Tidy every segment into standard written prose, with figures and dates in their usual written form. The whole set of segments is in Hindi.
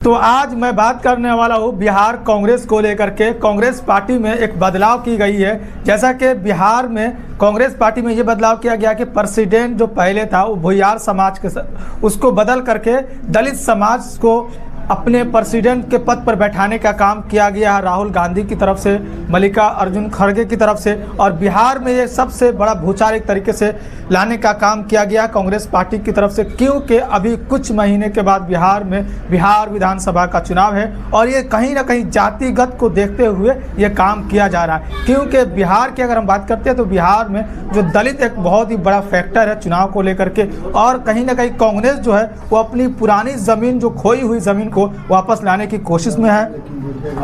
तो आज मैं बात करने वाला हूँ बिहार कांग्रेस को लेकर के। कांग्रेस पार्टी में एक बदलाव की गई है। जैसा कि बिहार में कांग्रेस पार्टी में ये बदलाव किया गया कि प्रेसिडेंट जो पहले था वो भूमिहार समाज के उसको बदल करके दलित समाज को अपने प्रेसिडेंट के पद पर बैठाने का काम किया गया है राहुल गांधी की तरफ से, मल्लिकार्जुन खड़गे की तरफ से। और बिहार में ये सबसे बड़ा भूचाल एक तरीके से लाने का काम किया गया कांग्रेस पार्टी की तरफ से, क्योंकि अभी कुछ महीने के बाद बिहार में बिहार विधानसभा का चुनाव है और ये कहीं ना कहीं जातिगत को देखते हुए ये काम किया जा रहा है। क्योंकि बिहार की अगर हम बात करते हैं तो बिहार में जो दलित एक बहुत ही बड़ा फैक्टर है चुनाव को लेकर के, और कहीं ना कहीं कांग्रेस जो है वो अपनी पुरानी ज़मीन जो खोई हुई ज़मीन को वापस लाने की कोशिश में है।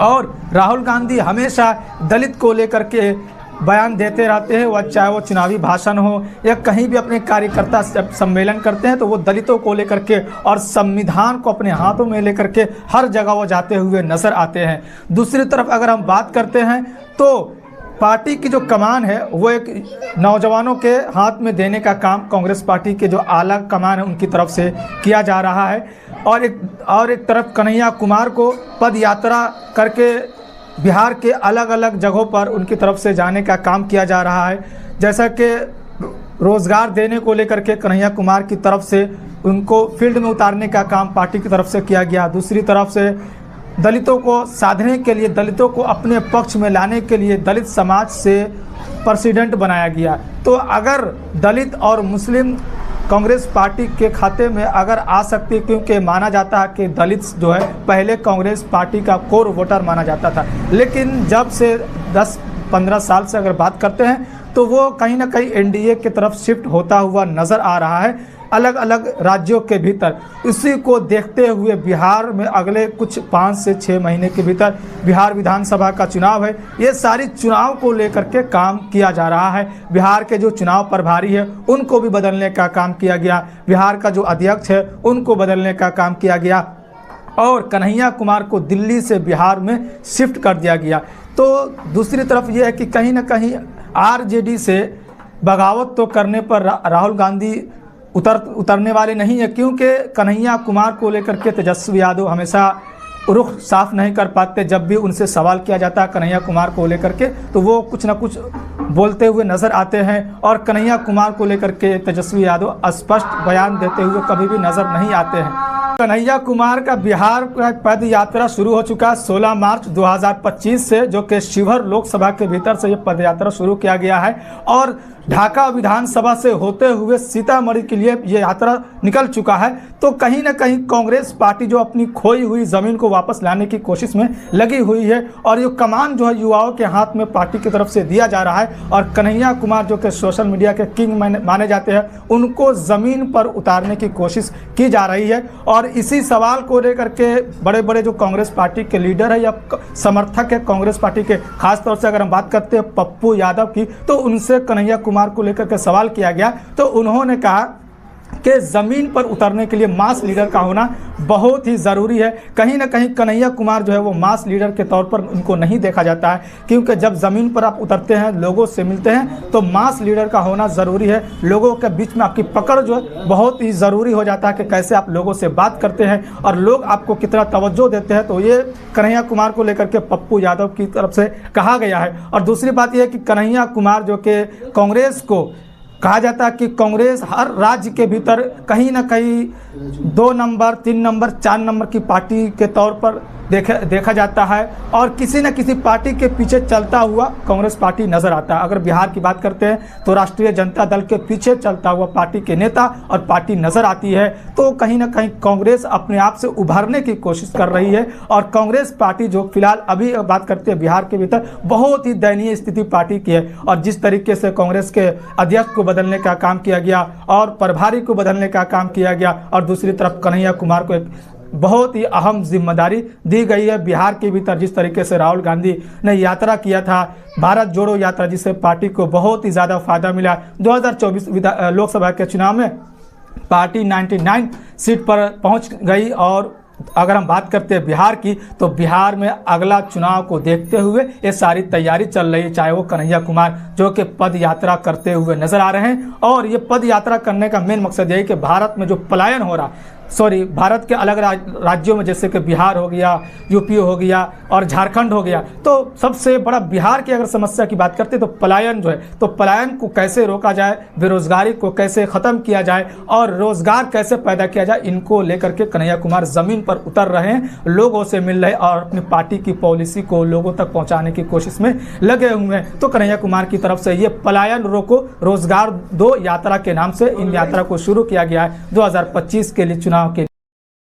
और राहुल गांधी हमेशा दलित को लेकर के बयान देते रहते हैं, वह चाहे वो चुनावी भाषण हो या कहीं भी अपने कार्यकर्ता सम्मेलन करते हैं तो वो दलितों को लेकर के और संविधान को अपने हाथों में लेकर के हर जगह वो जाते हुए नजर आते हैं। दूसरी तरफ अगर हम बात करते हैं तो पार्टी की जो कमान है वो एक नौजवानों के हाथ में देने का काम कांग्रेस पार्टी के जो आला कमान है उनकी तरफ से किया जा रहा है। और एक तरफ कन्हैया कुमार को पद यात्रा करके बिहार के अलग अलग जगहों पर उनकी तरफ से जाने का काम किया जा रहा है। जैसा कि रोज़गार देने को लेकर के कन्हैया कुमार की तरफ से उनको फील्ड में उतारने का काम पार्टी की तरफ से किया गया। दूसरी तरफ से दलितों को साधने के लिए, दलितों को अपने पक्ष में लाने के लिए दलित समाज से प्रेसिडेंट बनाया गया। तो अगर दलित और मुस्लिम कांग्रेस पार्टी के खाते में अगर आ सकती, क्योंकि माना जाता है कि दलित जो है पहले कांग्रेस पार्टी का कोर वोटर माना जाता था, लेकिन जब से 10-15 साल से अगर बात करते हैं तो वो कहीं ना कहीं एनडीए की तरफ शिफ्ट होता हुआ नज़र आ रहा है अलग अलग राज्यों के भीतर। इसी को देखते हुए बिहार में अगले कुछ 5 से 6 महीने के भीतर बिहार विधानसभा का चुनाव है। ये सारी चुनाव को लेकर के काम किया जा रहा है। बिहार के जो चुनाव प्रभारी है उनको भी बदलने का काम किया गया, बिहार का जो अध्यक्ष है उनको बदलने का काम किया गया और कन्हैया कुमार को दिल्ली से बिहार में शिफ्ट कर दिया गया। तो दूसरी तरफ ये है कि कहीं ना कहीं आरजेडी से बगावत तो करने पर राहुल गांधी उतरने वाले नहीं है, क्योंकि कन्हैया कुमार को लेकर के तेजस्वी यादव हमेशा रुख साफ नहीं कर पाते। जब भी उनसे सवाल किया जाता है कन्हैया कुमार को लेकर के तो वो कुछ ना कुछ बोलते हुए नज़र आते हैं और कन्हैया कुमार को लेकर के तेजस्वी यादव स्पष्ट बयान देते हुए कभी भी नज़र नहीं आते हैं। कन्हैया कुमार का बिहार का पद यात्रा शुरू हो चुका है 16 मार्च 2025 से, जो कि शिवहर लोकसभा के भीतर से ये पद यात्रा शुरू किया गया है और ढाका विधानसभा से होते हुए सीतामढ़ी के लिए ये यात्रा निकल चुका है। तो कहीं ना कहीं कांग्रेस पार्टी जो अपनी खोई हुई ज़मीन को वापस लाने की कोशिश में लगी हुई है और ये कमान जो है युवाओं के हाथ में पार्टी की तरफ से दिया जा रहा है। और कन्हैया कुमार जो कि सोशल मीडिया के किंग माने जाते हैं, उनको ज़मीन पर उतारने की कोशिश की जा रही है। और इसी सवाल को लेकर के बड़े बड़े जो कांग्रेस पार्टी के लीडर है या समर्थक है कांग्रेस पार्टी के, खासतौर से अगर हम बात करते हैं पप्पू यादव की, तो उनसे कन्हैया कुमार को लेकर के सवाल किया गया तो उन्होंने कहा कि ज़मीन पर उतरने के लिए मास लीडर का होना बहुत ही ज़रूरी है। कहीं ना कहीं कन्हैया कुमार जो है वो मास लीडर के तौर पर उनको नहीं देखा जाता है, क्योंकि जब ज़मीन पर आप उतरते हैं, लोगों से मिलते हैं, तो मास लीडर का होना ज़रूरी है। लोगों के बीच में आपकी पकड़ जो है बहुत ही ज़रूरी हो जाता है कि कैसे आप लोगों से बात करते हैं और लोग आपको कितना तवज्जो देते हैं। तो ये कन्हैया कुमार को लेकर के पप्पू यादव की तरफ से कहा गया है। और दूसरी बात यह है कि कन्हैया कुमार जो कि कांग्रेस को कहा जाता है कि कांग्रेस हर राज्य के भीतर कहीं ना कहीं 2 नंबर, 3 नंबर, 4 नंबर की पार्टी के तौर पर देखा जाता है और किसी न किसी पार्टी के पीछे चलता हुआ कांग्रेस पार्टी नज़र आता है। अगर बिहार की बात करते हैं तो राष्ट्रीय जनता दल के पीछे चलता हुआ पार्टी के नेता और पार्टी नज़र आती है। तो कहीं ना कहीं कांग्रेस अपने आप से उभरने की कोशिश कर रही है और कांग्रेस पार्टी जो फिलहाल अभी बात करते हैं बिहार के भीतर बहुत ही दयनीय स्थिति पार्टी की है। और जिस तरीके से कांग्रेस के अध्यक्ष को बदलने का काम किया गया और प्रभारी को बदलने का काम किया गया और दूसरी तरफ कन्हैया कुमार को एक बहुत ही अहम जिम्मेदारी दी गई है बिहार के भीतर। जिस तरीके से राहुल गांधी ने यात्रा किया था, भारत जोड़ो यात्रा, जिससे पार्टी को बहुत ही ज़्यादा फायदा मिला। 2024 लोकसभा के चुनाव में पार्टी 99 सीट पर पहुंच गई। और अगर हम बात करते हैं बिहार की, तो बिहार में अगला चुनाव को देखते हुए ये सारी तैयारी चल रही है। चाहे वो कन्हैया कुमार जो कि पद यात्रा करते हुए नजर आ रहे हैं और ये पद यात्रा करने का मेन मकसद यही कि भारत में जो पलायन हो रहा है, भारत के अलग राज्यों में, जैसे कि बिहार हो गया, यूपी हो गया और झारखंड हो गया, तो सबसे बड़ा बिहार की अगर समस्या की बात करते हैं तो पलायन जो है, तो पलायन को कैसे रोका जाए, बेरोजगारी को कैसे ख़त्म किया जाए और रोजगार कैसे पैदा किया जाए, इनको लेकर के कन्हैया कुमार ज़मीन पर उतर रहे हैं, लोगों से मिल रहे और अपनी पार्टी की पॉलिसी को लोगों तक पहुँचाने की कोशिश में लगे हुए हैं। तो कन्हैया कुमार की तरफ से ये पलायन रोको रोजगार दो यात्रा के नाम से इन यात्रा को शुरू किया गया है 2025 के लिए चुनाव के